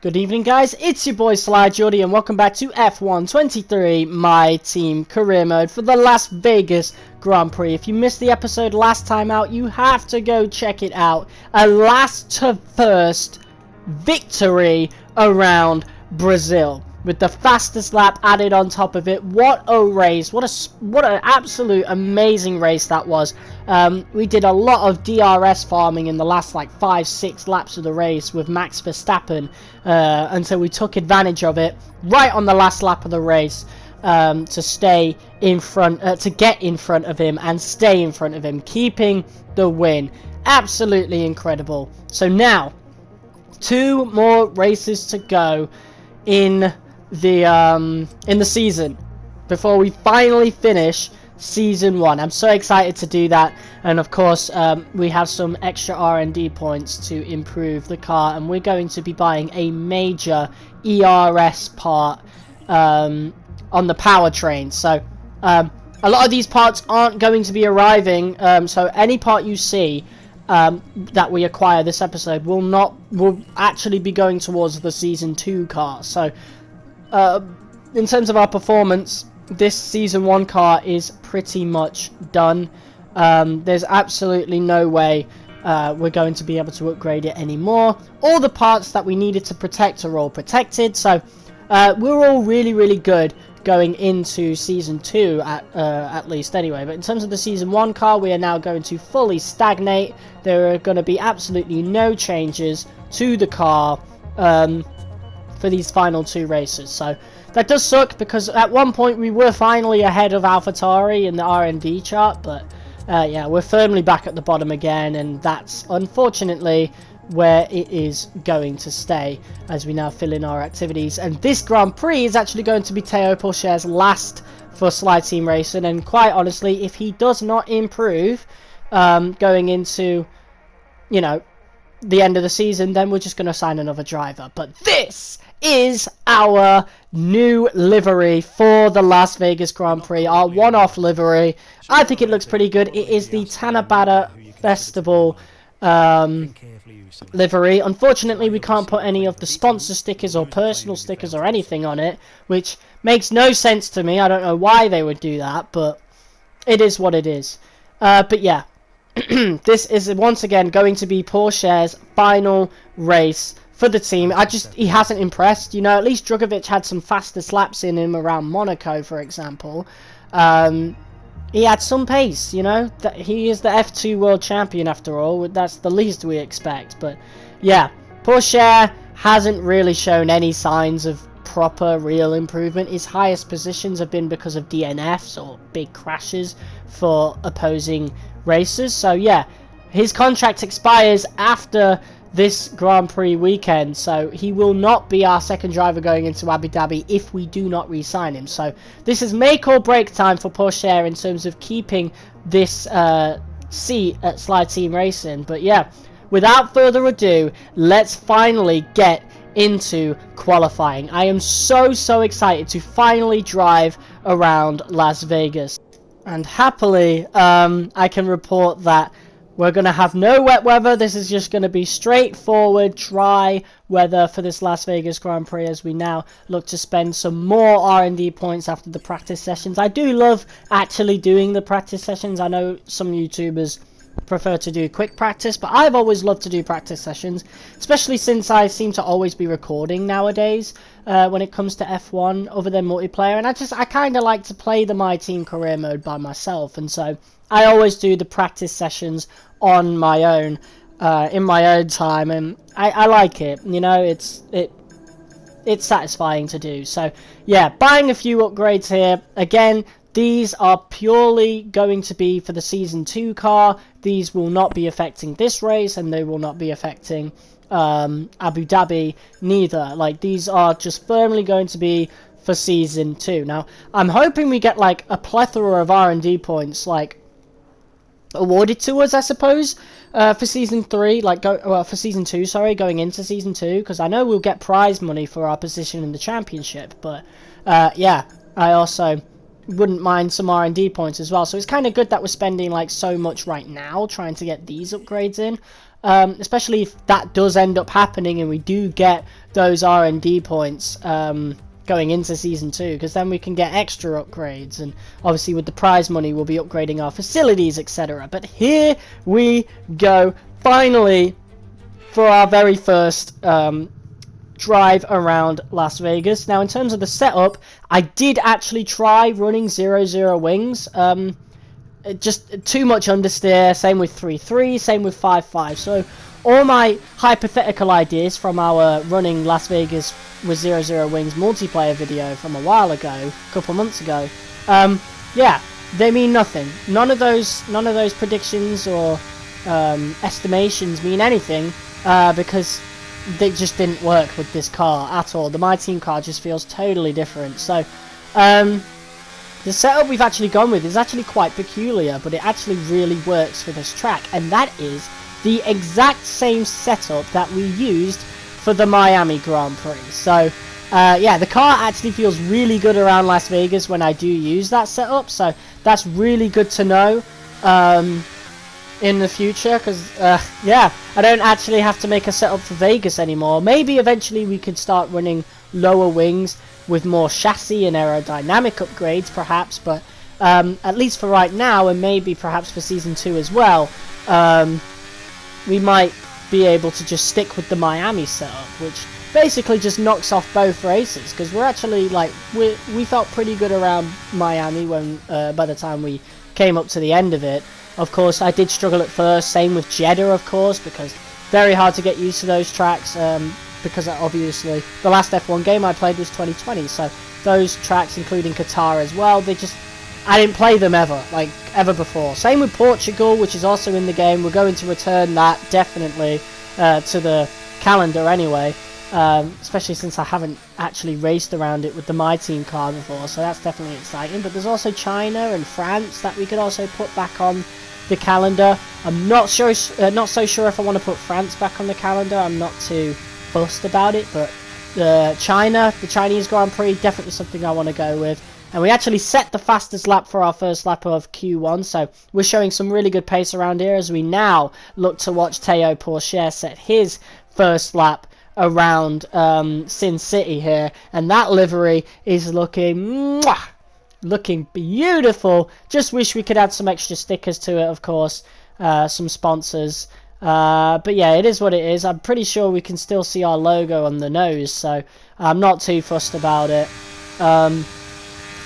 Good evening, guys. It's your boy Sly Jordy, and welcome back to F1 23 My Team Career Mode for the Las Vegas Grand Prix. If you missed the episode last time out, you have to go check it out. A last to first victory around Brazil, with the fastest lap added on top of it. What a race! What an absolute amazing race that was. We did a lot of DRS farming in the last like 5-6 laps of the race with Max Verstappen until we took advantage of it right on the last lap of the race to stay in front, to get in front of him and stay in front of him, keeping the win. Absolutely incredible. So now, 2 more races to go in the season before we finally finish season 1. I'm so excited to do that, and of course we have some extra R&D points to improve the car, and we're going to be buying a major ERS part on the powertrain. So a lot of these parts aren't going to be arriving, so any part you see that we acquire this episode will actually be going towards the season 2 car. So in terms of our performance, this season 1 car is pretty much done. There's absolutely no way we're going to be able to upgrade it anymore. All the parts that we needed to protect are all protected, so we're all really good going into season 2 at least anyway. But in terms of the season 1 car, we are now going to fully stagnate. There are going to be absolutely no changes to the car for these final 2 races. So that does suck, because at one point we were finally ahead of AlphaTauri in the R&D chart, but yeah, we're firmly back at the bottom again, and that's unfortunately where it is going to stay as we now fill in our activities. And this Grand Prix is actually going to be Théo Pourchaire's last for Sly Team Racing, and quite honestly, if he does not improve going into, you know, the end of the season, then we're just going to sign another driver. But this is our new livery for the Las Vegas Grand Prix, our one-off livery. I think it looks pretty good. It is the Tanabata Festival livery. Unfortunately, we can't put any of the sponsor stickers or personal stickers or anything on it, which makes no sense to me. I don't know why they would do that, but it is what it is. But yeah, this is once again going to be Pourchaire's final race for the team. He hasn't impressed. You know, at least Drugovich had some fastest laps in him around Monaco, for example. He had some pace, you know. He is the F2 world champion after all. That's the least we expect. But yeah, Pourchaire hasn't really shown any signs of proper real improvement. His highest positions have been because of DNFs or big crashes for opposing racers. So yeah, his contract expires after this Grand Prix weekend, so he will not be our second driver going into Abu Dhabi if we do not re-sign him. So this is make or break time for Pourchaire in terms of keeping this seat at Sly Team Racing. But yeah, without further ado, let's finally get into qualifying. I am so excited to finally drive around Las Vegas, and happily I can report that we're going to have no wet weather. This is just going to be straightforward, dry weather for this Las Vegas Grand Prix, as we now look to spend some more R&D points after the practice sessions. I do love actually doing the practice sessions. I know some YouTubers prefer to do quick practice, but I've always loved to do practice sessions, especially since I seem to always be recording nowadays when it comes to F1 other than multiplayer, and I kind of like to play the My Team Career Mode by myself, and so I always do the practice sessions on my own in my own time, and I like it. You know, it's satisfying to do. So yeah, buying a few upgrades here. Again, these are purely going to be for the Season 2 car. These will not be affecting this race, and they will not be affecting Abu Dhabi neither. Like, these are just firmly going to be for Season 2. Now, I'm hoping we get like a plethora of R&D points, like, awarded to us, I suppose, for Season 3, like, for Season 2, sorry, going into Season 2, because I know we'll get prize money for our position in the championship. But, yeah, I also wouldn't mind some R&D points as well. So it's kind of good that we're spending like so much right now trying to get these upgrades in, especially if that does end up happening and we do get those R&D points going into season 2, because then we can get extra upgrades, and obviously with the prize money we'll be upgrading our facilities, etc. But here we go, finally, for our very first drive around Las Vegas. Now in terms of the setup, I did actually try running 0-0 wings, just too much understeer, same with 3-3, same with 5-5, so all my hypothetical ideas from our running Las Vegas with 0-0 wings multiplayer video from a while ago, a couple months ago, yeah, they mean nothing. None of those predictions or estimations mean anything, because they just didn't work with this car at all. The MyTeam car just feels totally different. So the setup we've actually gone with is actually quite peculiar, but it actually really works for this track, and that is the exact same setup that we used for the Miami Grand Prix. So yeah, the car actually feels really good around Las Vegas when I do use that setup, so that's really good to know in the future, because yeah, I don't actually have to make a setup for Vegas anymore. Maybe eventually we could start running lower wings with more chassis and aerodynamic upgrades perhaps, but at least for right now, and maybe perhaps for season 2 as well, we might be able to just stick with the Miami setup, which basically just knocks off both races, because we're actually like we felt pretty good around Miami when by the time we came up to the end of it. Of course, I did struggle at first, same with Jeddah, of course, because very hard to get used to those tracks, because obviously the last F1 game I played was 2020, so those tracks, including Qatar as well, I didn't play them ever before. Same with Portugal, which is also in the game. We're going to return that, definitely, to the calendar anyway, especially since I haven't actually raced around it with the MyTeam car before, so that's definitely exciting. But there's also China and France that we could also put back on the calendar. I'm not so sure if I want to put France back on the calendar. I'm not too fussed about it, but the Chinese Grand Prix, definitely something I want to go with. And we actually set the fastest lap for our first lap of Q1, so we're showing some really good pace around here as we now look to watch Théo Pourchaire set his first lap around Sin City here, and that livery is looking beautiful. Just wish we could add some extra stickers to it, of course, some sponsors, but yeah, it is what it is. I'm pretty sure we can still see our logo on the nose, so I'm not too fussed about it.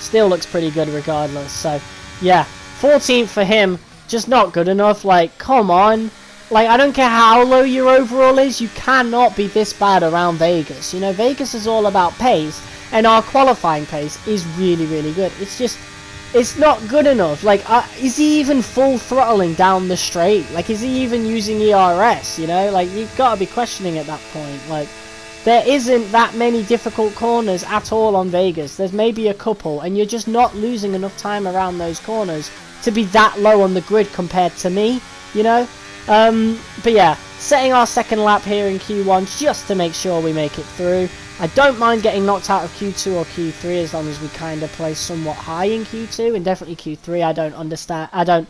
Still looks pretty good regardless. So yeah, 14th for him, just not good enough. Like, come on, like, I don't care how low your overall is, you cannot be this bad around Vegas. You know, Vegas is all about pace, and our qualifying pace is really, really good. It's just, it's not good enough. Like, is he even full throttling down the straight? Like, is he even using ERS? You know, like, you've got to be questioning at that point. Like, there isn't that many difficult corners at all on Vegas. There's maybe a couple, and you're just not losing enough time around those corners to be that low on the grid compared to me, you know? But yeah, setting our second lap here in Q1 just to make sure we make it through. I don't mind getting knocked out of Q2 or Q3 as long as we kind of play somewhat high in Q2, and definitely Q3 I don't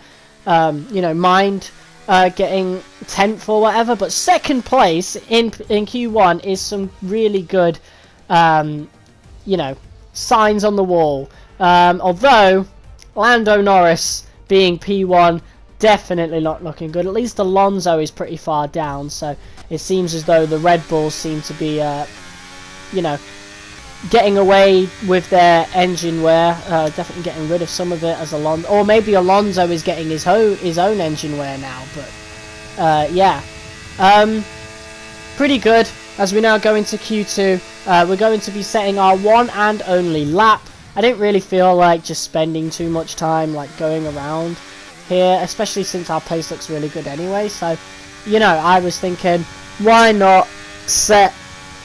you know, mind getting 10th or whatever, but second place in Q1 is some really good, you know, signs on the wall. Although Lando Norris being P1, definitely not looking good. At least Alonso is pretty far down, so it seems as though the Red Bulls seem to be, you know, getting away with their engine wear, definitely getting rid of some of it as Alonso, or maybe Alonso is getting his own engine wear now, but yeah, pretty good. As we now go into Q2, we're going to be setting our one and only lap. I didn't really feel like just spending too much time like going around here, especially since our pace looks really good anyway, so, you know, I was thinking, why not set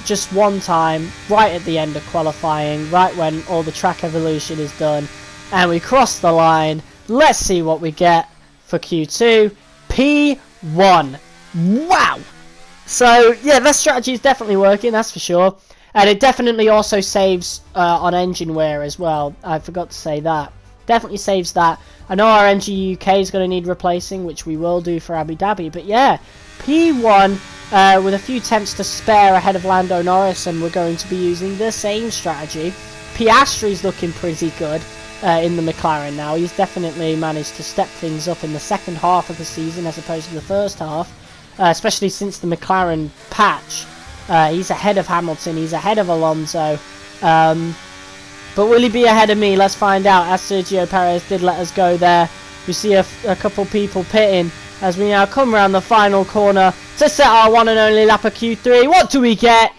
just one time right at the end of qualifying, right when all the track evolution is done, and we cross the line. Let's see what we get for Q2. P1. Wow! So yeah, that strategy is definitely working, that's for sure, and it definitely also saves on engine wear as well. I forgot to say that. definitely saves that. I know our MG UK is going to need replacing, which we will do for Abu Dhabi, but yeah, P1 with a few attempts to spare ahead of Lando Norris, and we're going to be using the same strategy. Piastri's looking pretty good in the McLaren now. He's definitely managed to step things up in the second half of the season as opposed to the first half, especially since the McLaren patch. He's ahead of Hamilton, he's ahead of Alonso, but will he be ahead of me? Let's find out, as Sergio Perez did let us go there. We see a couple people pitting as we now come around the final corner to set our one and only lap of Q3. What do we get?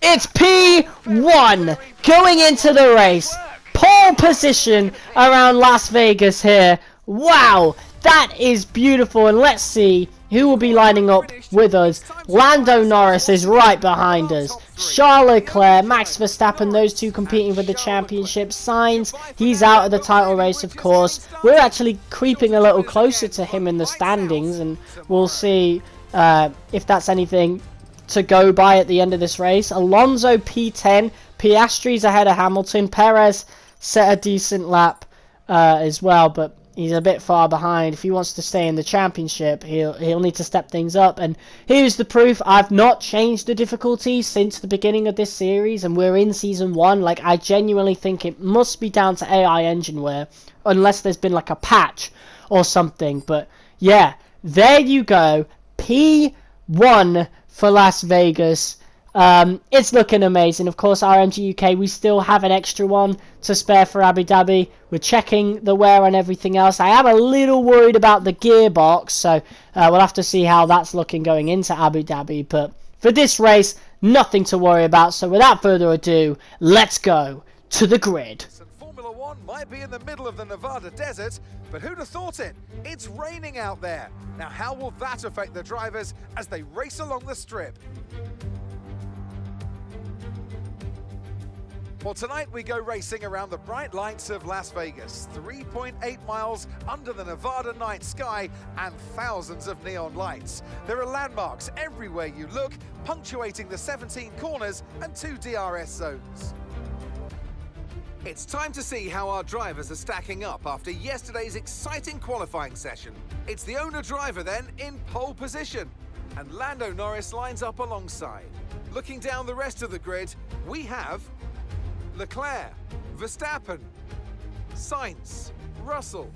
It's P1 going into the race. Pole position around Las Vegas here. Wow, that is beautiful. And let's see who will be lining up with us. Lando Norris is right behind us. Charles Leclerc, Max Verstappen, those two competing for the championship. Sainz, he's out of the title race, of course. We're actually creeping a little closer to him in the standings, and we'll see if that's anything to go by at the end of this race. Alonso P10, Piastri's ahead of Hamilton. Perez set a decent lap as well, but he's a bit far behind. If he wants to stay in the championship, he'll need to step things up. And here's the proof. I've not changed the difficulty since the beginning of this series, and we're in season 1. Like, I genuinely think it must be down to AI engine wear, unless there's been like a patch or something. But yeah, there you go. P1 for Las Vegas. It's looking amazing. Of course, RMG UK, we still have an extra one to spare for Abu Dhabi. We're checking the wear and everything else. I am a little worried about the gearbox, so we'll have to see how that's looking going into Abu Dhabi. But for this race, nothing to worry about. So without further ado, let's go to the grid. Formula One might be in the middle of the Nevada desert, but who'd have thought it? It's raining out there. Now, how will that affect the drivers as they race along the strip? Well, tonight we go racing around the bright lights of Las Vegas, 3.8 miles under the Nevada night sky and thousands of neon lights. There are landmarks everywhere you look, punctuating the 17 corners and 2 DRS zones. It's time to see how our drivers are stacking up after yesterday's exciting qualifying session. It's the owner-driver then in pole position, and Lando Norris lines up alongside. Looking down the rest of the grid, we have Leclerc, Verstappen, Sainz, Russell,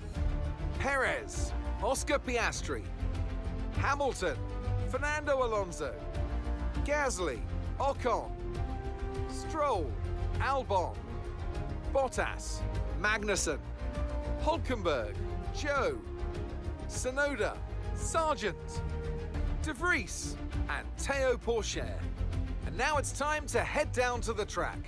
Perez, Oscar Piastri, Hamilton, Fernando Alonso, Gasly, Ocon, Stroll, Albon, Bottas, Magnussen, Hulkenberg, Joe, Tsunoda, Sargent, De Vries, and Théo Pourchaire. And now it's time to head down to the track.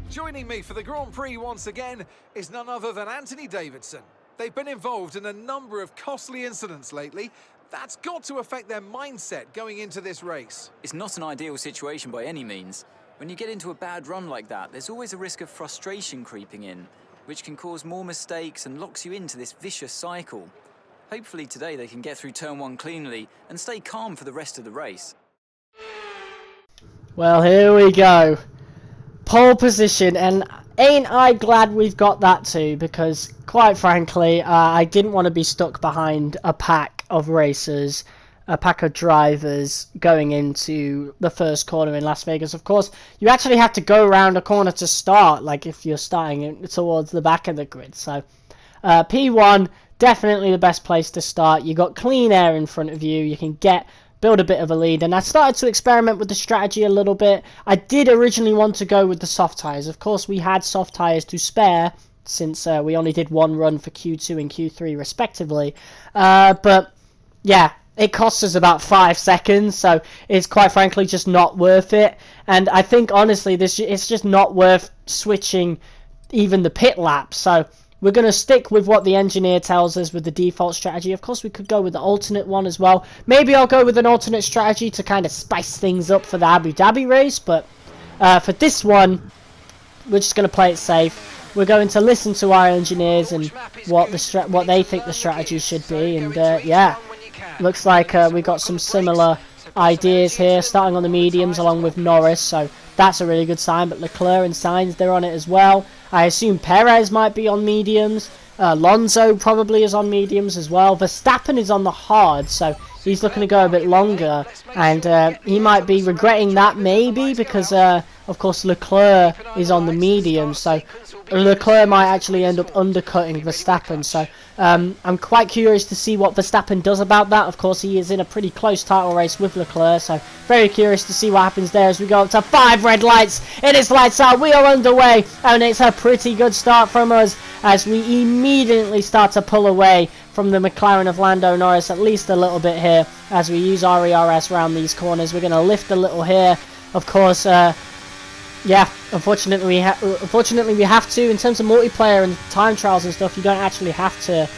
Joining me for the Grand Prix once again is none other than Anthony Davidson. They've been involved in a number of costly incidents lately. That's got to affect their mindset going into this race. It's not an ideal situation by any means. When you get into a bad run like that, there's always a risk of frustration creeping in, which can cause more mistakes and locks you into this vicious cycle. Hopefully today they can get through turn 1 cleanly and stay calm for the rest of the race. Well, here we go. Pole position, and ain't I glad we've got that too, because quite frankly I didn't want to be stuck behind a pack of racers, a pack of drivers going into the first corner in Las Vegas. Of course, you actually have to go around a corner to start, like if you're starting towards the back of the grid. So P1, definitely the best place to start. You got clean air in front of you, you can build a bit of a lead, and I started to experiment with the strategy a little bit. I did originally want to go with the soft tyres. Of course, we had soft tyres to spare since we only did one run for Q2 and Q3 respectively. But yeah, it costs us about 5 seconds, so it's quite frankly just not worth it. And I think honestly, it's just not worth switching even the pit lap. So we're going to stick with what the engineer tells us with the default strategy. Of course, we could go with the alternate one as well. Maybe I'll go with an alternate strategy to kind of spice things up for the Abu Dhabi race. But for this one, we're just going to play it safe. We're going to listen to our engineers and what they think the strategy should be. And yeah, looks like we got some similar ideas here, starting on the mediums along with Norris, so that's a really good sign. But Leclerc and Sainz, they're on it as well. I assume Perez might be on mediums. Alonso probably is on mediums as well. Verstappen is on the hard, so he's looking to go a bit longer, and he might be regretting that maybe because of course Leclerc is on the medium, so Leclerc might actually end up undercutting Verstappen. So I'm quite curious to see what Verstappen does about that. Of course, he is in a pretty close title race with Leclerc, so very curious to see what happens there as we go up to 5 red lights. It is lights out, we are underway, and it's a pretty good start from us as we immediately start to pull away from the McLaren of Lando Norris, at least a little bit here as we use RERS around these corners. We're going to lift a little here, of course. Yeah, unfortunately we have to. In terms of multiplayer and time trials and stuff, you don't actually have to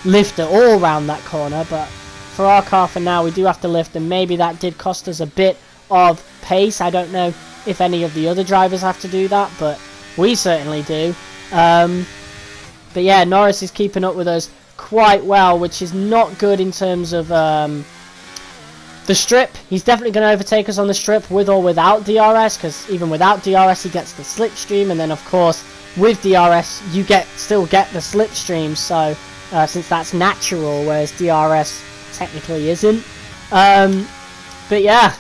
lift at all around that corner, but for our car for now we do have to lift, and maybe that did cost us a bit of pace. I don't know if any of the other drivers have to do that, but we certainly do. But yeah, Norris is keeping up with us quite well, which is not good in terms of the strip. He's definitely going to overtake us on the strip with or without DRS, because even without DRS he gets the slipstream, and then of course with DRS you still get the slipstream, so since that's natural, whereas DRS technically isn't. But yeah,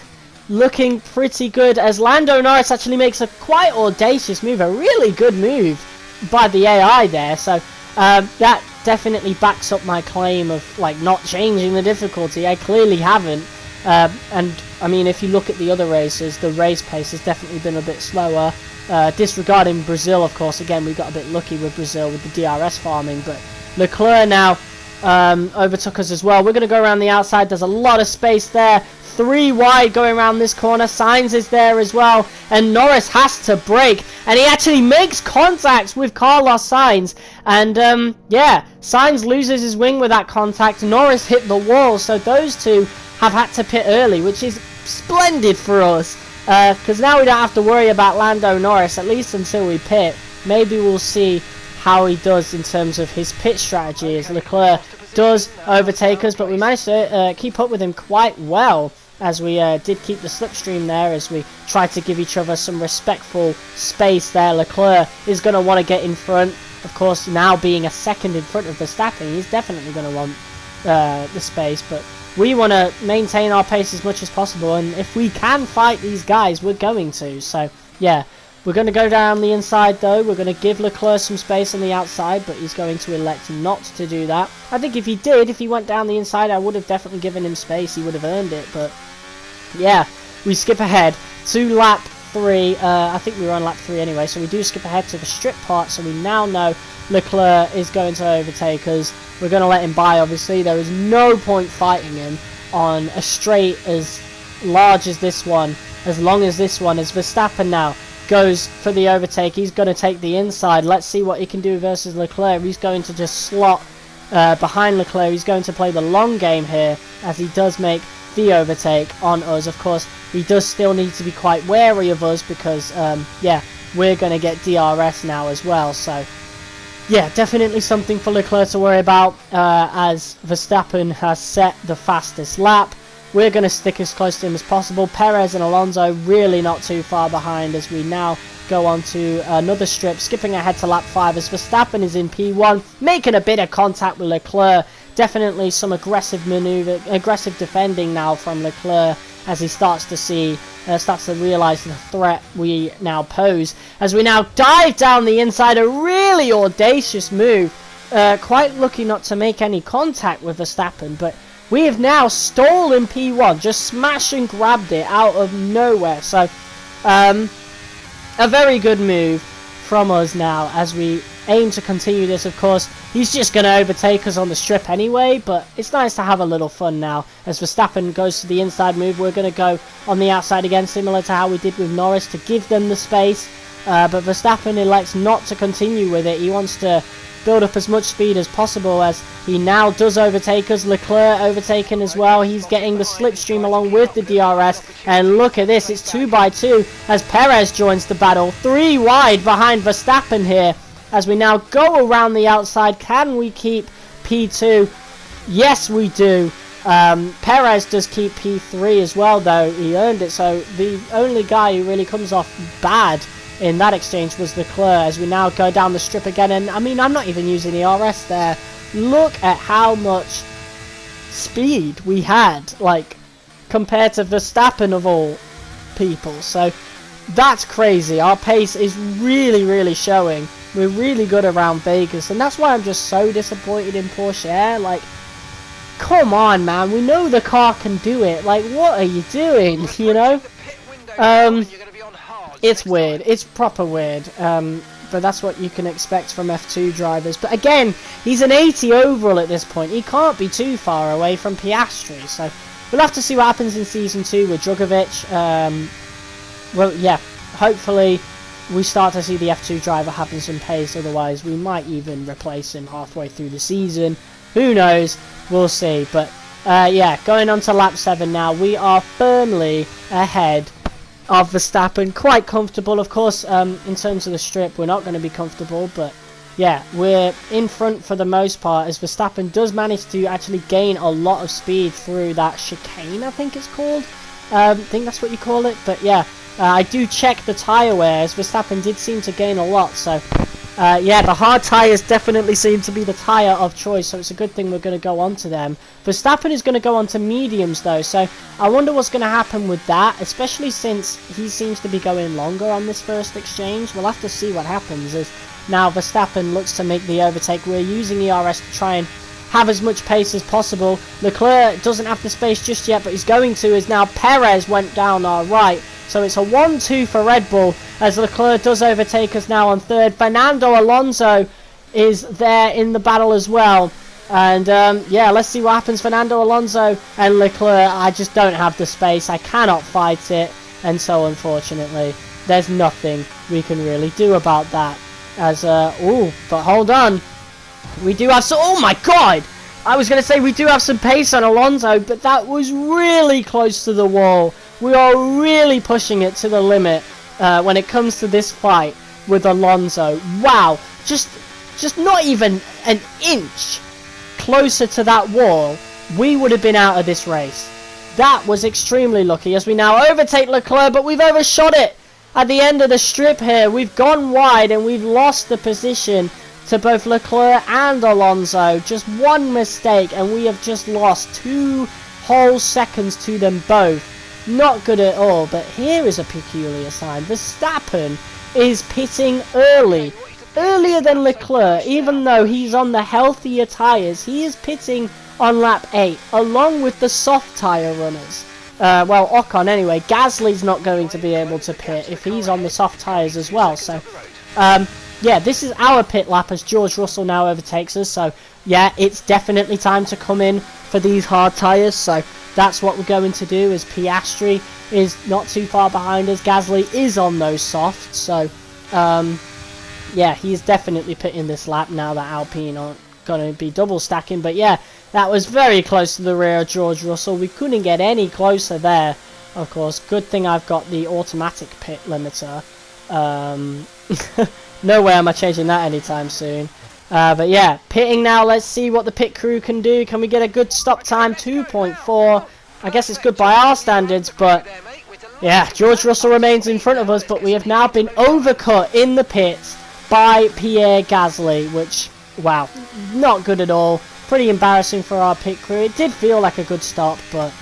looking pretty good as Lando Norris actually makes a quite audacious move, a really good move by the AI there, so that definitely backs up my claim of like not changing the difficulty. I clearly haven't, and I mean, if you look at the other races, the race pace has definitely been a bit slower, disregarding Brazil. Of course, again, we got a bit lucky with Brazil with the DRS farming, but Leclerc now overtook us as well. We're going to go around the outside. There's a lot of space there, 3 wide going around this corner. Sainz is there as well, and Norris has to brake, and he actually makes contact with Carlos Sainz, and yeah, Sainz loses his wing with that contact. Norris hit the wall, so those two have had to pit early, which is splendid for us, because now we don't have to worry about Lando Norris, at least until we pit. Maybe we'll see how he does in terms of his pit strategy as Leclerc does overtake us, but we managed to keep up with him quite well, as we did keep the slipstream there as we tried to give each other some respectful space there. Leclerc is going to want to get in front. Of course, now being a second in front of Verstappen, he's definitely going to want the space, but we want to maintain our pace as much as possible, and if we can fight these guys, we're going to. So yeah, we're going to go down the inside though. We're going to give Leclerc some space on the outside, but he's going to elect not to do that. I think if he went down the inside, I would have definitely given him space. He would have earned it, but yeah, we skip ahead to lap 3. I think we were on lap 3 anyway, so we do skip ahead to the strip part, so we now know Leclerc is going to overtake us. We're going to let him by, obviously. There is no point fighting him on a straight as large as this one, as long as this one, as Verstappen now goes for the overtake. He's going to take the inside. Let's see what he can do versus Leclerc. He's going to just slot behind Leclerc. He's going to play the long game here, as he does make the overtake on us. Of course, he does still need to be quite wary of us because yeah, we're going to get DRS now as well, so yeah, definitely something for Leclerc to worry about, as Verstappen has set the fastest lap. We're going to stick as close to him as possible. Perez and Alonso really not too far behind as we now go on to another strip, skipping ahead to lap 5 as Verstappen is in P1, making a bit of contact with Leclerc. Definitely some aggressive defending now from Leclerc as he starts to realise the threat we now pose. As we now dive down the inside, a really audacious move. Quite lucky not to make any contact with Verstappen, but we have now stolen P1, just smashed and grabbed it out of nowhere. So a very good move from us now as we aim to continue this. Of course, he's just going to overtake us on the strip anyway, but it's nice to have a little fun now. As Verstappen goes to the inside move, we're going to go on the outside again, similar to how we did with Norris, to give them the space. But Verstappen elects not to continue with it. He wants to build up as much speed as possible as he now does overtake us. Leclerc overtaken as well. He's getting the slipstream along with the DRS. And look at this, it's 2 by 2 as Perez joins the battle. 3 wide behind Verstappen here. As we now go around the outside, can we keep P2? Yes, we do. Perez does keep P3 as well, though. He earned it, so the only guy who really comes off bad in that exchange was Leclerc, as we now go down the strip again. And I mean, I'm not even using the RS there. Look at how much speed we had, like, compared to Verstappen of all people. So that's crazy. Our pace is really showing. We're really good around Vegas, and that's why I'm just so disappointed in Porsche. Like, come on, man. We know the car can do it. Like, what are you doing? You know? It's weird. It's proper weird. But that's what you can expect from F2 drivers. But again, he's an 80 overall at this point. He can't be too far away from Piastri. So we'll have to see what happens in Season 2 with Drugovich. Well, yeah, hopefully we start to see the F2 driver having some pace. Otherwise, we might even replace him halfway through the season. Who knows? We'll see. But yeah, going on to lap 7 now. We are firmly ahead of Verstappen, quite comfortable. Of course, in terms of the strip, we're not going to be comfortable, but yeah, we're in front for the most part, as Verstappen does manage to actually gain a lot of speed through that chicane, I think it's called. I think that's what you call it. But yeah, I do check the tyre wear, as Verstappen did seem to gain a lot. So yeah, the hard tyres definitely seem to be the tyre of choice, so it's a good thing we're going to go on to them. Verstappen is going to go on to mediums though, so I wonder what's going to happen with that, especially since he seems to be going longer on this first exchange. We'll have to see what happens, as now Verstappen looks to make the overtake. We're using the RS to try and have as much pace as possible. Leclerc doesn't have the space just yet, but he's going to, as now Perez went down our right. So it's a 1-2 for Red Bull, as Leclerc does overtake us now on third. Fernando Alonso is there in the battle as well. And yeah, let's see what happens. Fernando Alonso and Leclerc, I just don't have the space. I cannot fight it. And so unfortunately, there's nothing we can really do about that. As, ooh, but hold on. We do have some, oh my god! I was going to say we do have some pace on Alonso, but that was really close to the wall. We are really pushing it to the limit when it comes to this fight with Alonso. Wow, just not even an inch closer to that wall, we would have been out of this race. That was extremely lucky, as we now overtake Leclerc, but we've overshot it at the end of the strip here. We've gone wide and we've lost the position to both Leclerc and Alonso. Just one mistake and we have just lost 2 whole seconds to them both. Not good at all. But here is a peculiar sign. Verstappen is pitting earlier than Leclerc, even though he's on the healthier tyres. He is pitting on lap 8 along with the soft tyre runners. Well, Ocon anyway. Gasly's not going to be able to pit if he's on the soft tyres as well. So yeah, this is our pit lap, as George Russell now overtakes us. So yeah, it's definitely time to come in for these hard tyres. So that's what we're going to do, as Piastri is not too far behind us. Gasly is on those softs. So yeah, he's definitely pitting this lap now that Alpine aren't going to be double stacking. But yeah, that was very close to the rear of George Russell. We couldn't get any closer there. Of course, good thing I've got the automatic pit limiter. No way am I changing that anytime soon. But yeah, pitting now. Let's see what the pit crew can do. Can we get a good stop time? 2.4. I guess it's good by our standards, but yeah, George Russell remains in front of us, but we have now been overcut in the pits by Pierre Gasly, which, wow, not good at all. Pretty embarrassing for our pit crew. It did feel like a good stop, but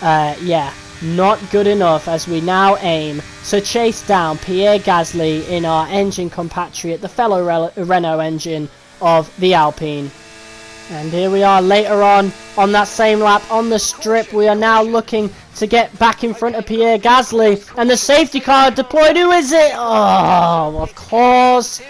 yeah, not good enough, as we now aim to chase down Pierre Gasly in our engine compatriot, the fellow Renault engine of the Alpine. And here we are later on that same lap on the strip. We are now looking to get back in front of Pierre Gasly, and the safety car deployed. Who is it? Oh, of course.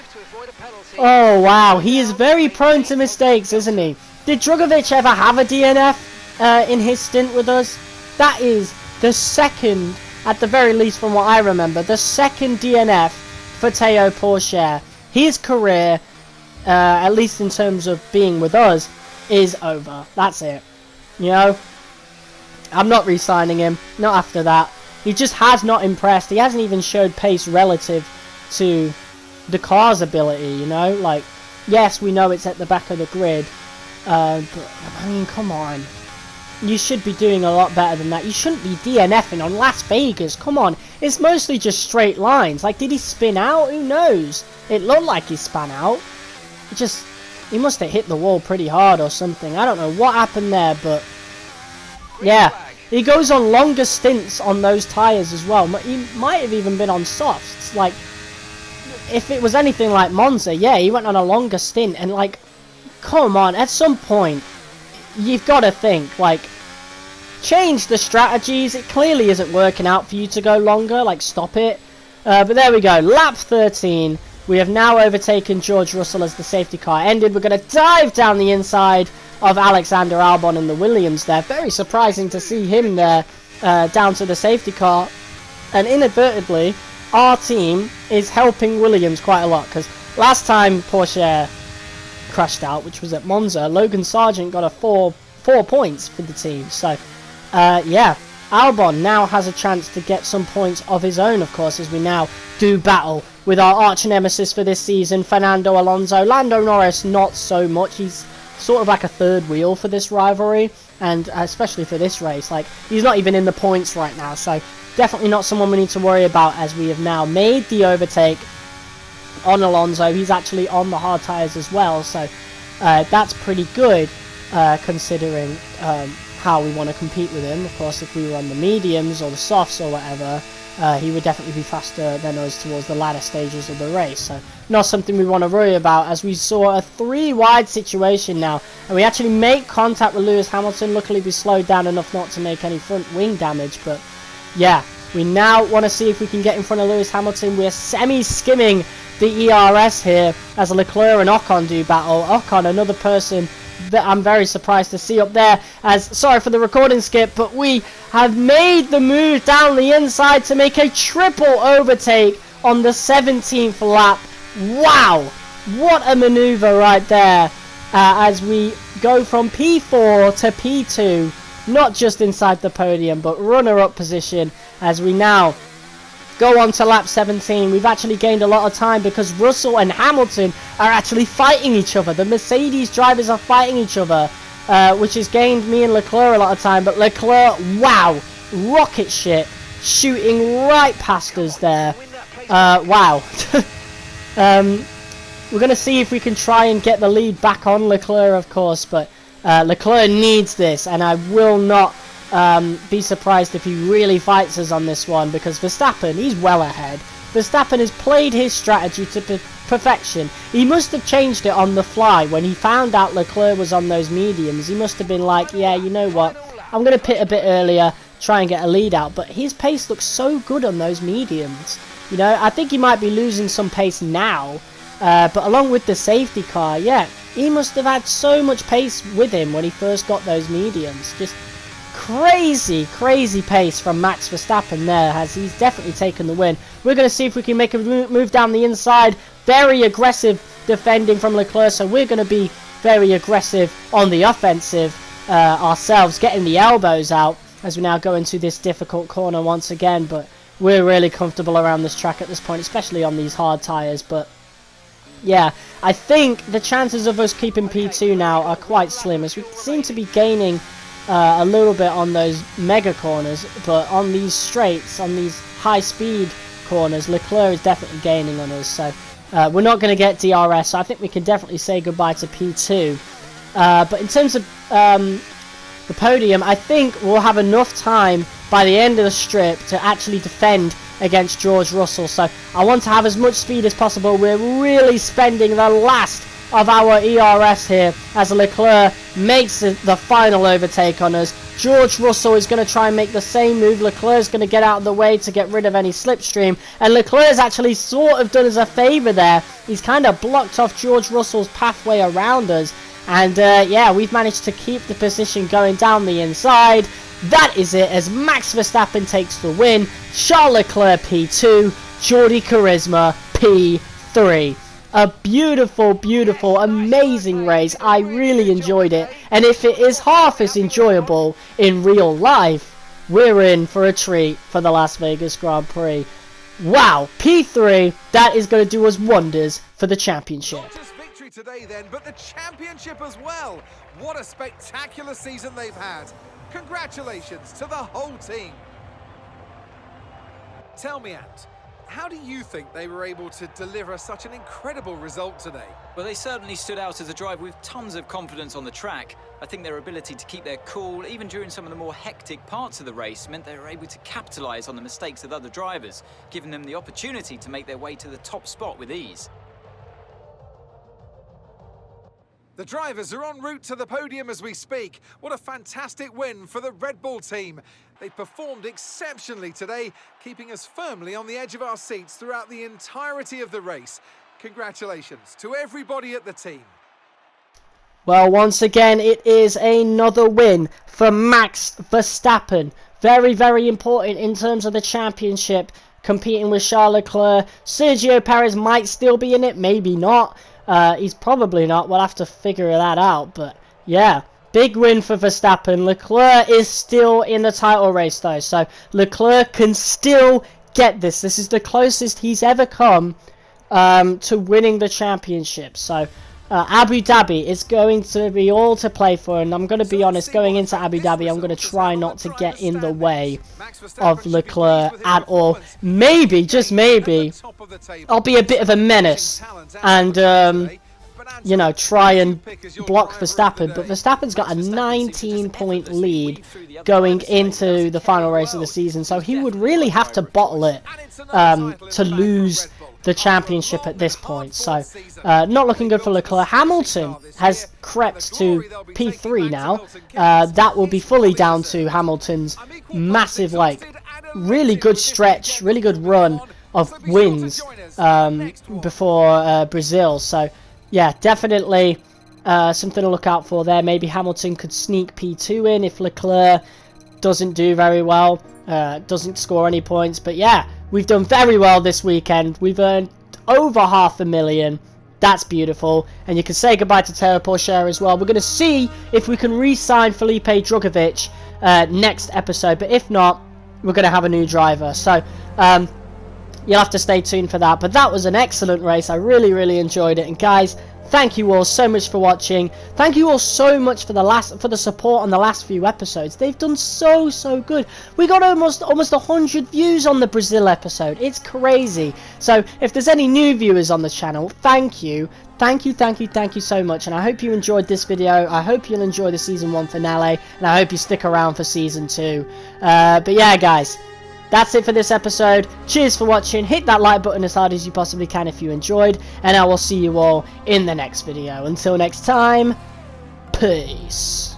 Oh wow, he is very prone to mistakes, isn't he? Did Drugovich ever have a DNF in his stint with us? That is the second, at the very least from what I remember, the second DNF for Théo Pourchaire. His career, at least in terms of being with us, is over. That's it. You know, I'm not re-signing him. Not after that. He just has not impressed. He hasn't even showed pace relative to the car's ability, you know? Like, yes, we know it's at the back of the grid. But, I mean, come on. you should be doing a lot better than that. You shouldn't be DNFing on Las Vegas. Come on. It's mostly just straight lines. Like, did he spin out? Who knows? It looked like he spun out. He must have hit the wall pretty hard or something. I don't know what happened there, but yeah. He goes on longer stints on those tyres as well. He might have even been on softs. Like, if it was anything like Monza, yeah, he went on a longer stint. And, like, come on, at some point, you've got to think, like, change the strategies. It clearly isn't working out for you to go longer. Like, stop it. But there we go. Lap 13. We have now overtaken George Russell as the safety car ended. We're going to dive down the inside of Alexander Albon and the Williams there. Very surprising to see him there down to the safety car. And inadvertently, our team is helping Williams quite a lot. Because last time Porsche crashed out, which was at Monza, Logan Sargent got a 4 points for the team. So, yeah, Albon now has a chance to get some points of his own, of course, as we now do battle with our arch nemesis for this season, Fernando Alonso. Lando Norris, not so much. He's sort of like a third wheel for this rivalry, and especially for this race. Like, he's not even in the points right now, so definitely not someone we need to worry about, as we have now made the overtake on Alonso. He's actually on the hard tyres as well, so that's pretty good considering how we want to compete with him. Of course, if we were on the mediums or the softs or whatever, he would definitely be faster than us towards the latter stages of the race. So not something we want to worry about, as we saw a 3 wide situation now, and we actually make contact with Lewis Hamilton. Luckily we slowed down enough not to make any front wing damage, but yeah, we now want to see if we can get in front of Lewis Hamilton. We're semi-skimming the ERS here as Leclerc and Ocon do battle. Ocon, another person that I'm very surprised to see up there, as, sorry for the recording skip, but we have made the move down the inside to make a triple overtake on the 17th lap. Wow, what a maneuver right there, as we go from P4 to P2, not just inside the podium, but runner-up position, as we now go on to lap 17. We've actually gained a lot of time because Russell and Hamilton are actually fighting each other. The Mercedes drivers are fighting each other, which has gained me and Leclerc a lot of time. But Leclerc, wow, rocket ship, shooting right past us there. Wow. We're going to see if we can try and get the lead back on Leclerc, of course, but Leclerc needs this, and I will not be surprised if he really fights us on this one, because Verstappen, he's well ahead. Verstappen has played his strategy to perfection. He must have changed it on the fly when he found out Leclerc was on those mediums. He must have been like, yeah, you know what, I'm going to pit a bit earlier, try and get a lead out. But his pace looks so good on those mediums. You know, I think he might be losing some pace now, but along with the safety car, yeah, he must have had so much pace with him when he first got those mediums. Just crazy pace from Max Verstappen there, as he's definitely taken the win. We're going to see if we can make a move down the inside. Very aggressive defending from Leclerc, so we're going to be very aggressive on the offensive ourselves, getting the elbows out as we now go into this difficult corner once again. But we're really comfortable around this track at this point, especially on these hard tyres. But yeah, I think the chances of us keeping P2 now are quite slim, as we seem to be gaining a little bit on those mega corners, but on these straights, on these high speed corners, Leclerc is definitely gaining on us. So we're not going to get DRS, so I think we can definitely say goodbye to P2. But in terms of the podium, I think we'll have enough time by the end of the strip to actually defend against George Russell. So I want to have as much speed as possible. We're really spending the last of our ERS here as Leclerc makes the final overtake on us. George Russell is going to try and make the same move. Leclerc's going to get out of the way to get rid of any slipstream, and Leclerc's actually sort of done us a favour there. He's kind of blocked off George Russell's pathway around us, and yeah, we've managed to keep the position going down the inside. That is it, as Max Verstappen takes the win. Charles Leclerc P2, Jordi Charisma P3. A beautiful, amazing race. I really enjoyed it. And if it is half as enjoyable in real life, we're in for a treat for the Las Vegas Grand Prix. Wow, P3, that is going to do us wonders for the championship. Not just victory today then, but the championship as well. What a spectacular season they've had. Congratulations to the whole team. Tell me, Ant, how do you think they were able to deliver such an incredible result today? Well, they certainly stood out as a driver with tons of confidence on the track. I think their ability to keep their cool, even during some of the more hectic parts of the race, meant they were able to capitalise on the mistakes of other drivers, giving them the opportunity to make their way to the top spot with ease. The drivers are en route to the podium as we speak. What a fantastic win for the Red Bull team. They performed exceptionally today, keeping us firmly on the edge of our seats throughout the entirety of the race. Congratulations to everybody at the team. Well, once again, it is another win for Max Verstappen. Very, very important in terms of the championship, competing with Charles Leclerc. Sergio Perez might still be in it, maybe not. He's probably not. We'll have to figure that out. But yeah, big win for Verstappen. Leclerc is still in the title race though, so Leclerc can still get this. This is the closest he's ever come to winning the championship. So Abu Dhabi is going to be all to play for, and I'm going to be honest, going into Abu Dhabi, I'm going to try not to get in the way of Leclerc at all. Maybe, just maybe, I'll be a bit of a menace and, you know, try and block Verstappen. But Verstappen's got a 19-point lead going into the final race of the season, so he would really have to bottle it to lose the championship at this point. So not looking good for Leclerc. Hamilton has crept to P3 now. That will be fully down to Hamilton's massive, like, really good stretch, really good run of wins before Brazil. So yeah, definitely something to look out for there. Maybe Hamilton could sneak P2 in if Leclerc doesn't do very well, doesn't score any points. But yeah, we've done very well this weekend. We've earned over $500,000. That's beautiful. And you can say goodbye to Teo Porcher as well. We're going to see if we can re-sign Felipe Drugovich next episode. But if not, we're going to have a new driver. So you'll have to stay tuned for that. But that was an excellent race. I really, really enjoyed it. And guys, thank you all so much for watching. Thank you all so much for the support on the last few episodes. They've done so good. We got almost 100 views on the Brazil episode. It's crazy. So if there's any new viewers on the channel, thank you. Thank you so much. And I hope you enjoyed this video. I hope you'll enjoy the season 1 finale, and I hope you stick around for season 2. But yeah, guys, that's it for this episode. Cheers for watching. Hit that like button as hard as you possibly can if you enjoyed. And I will see you all in the next video. Until next time, peace.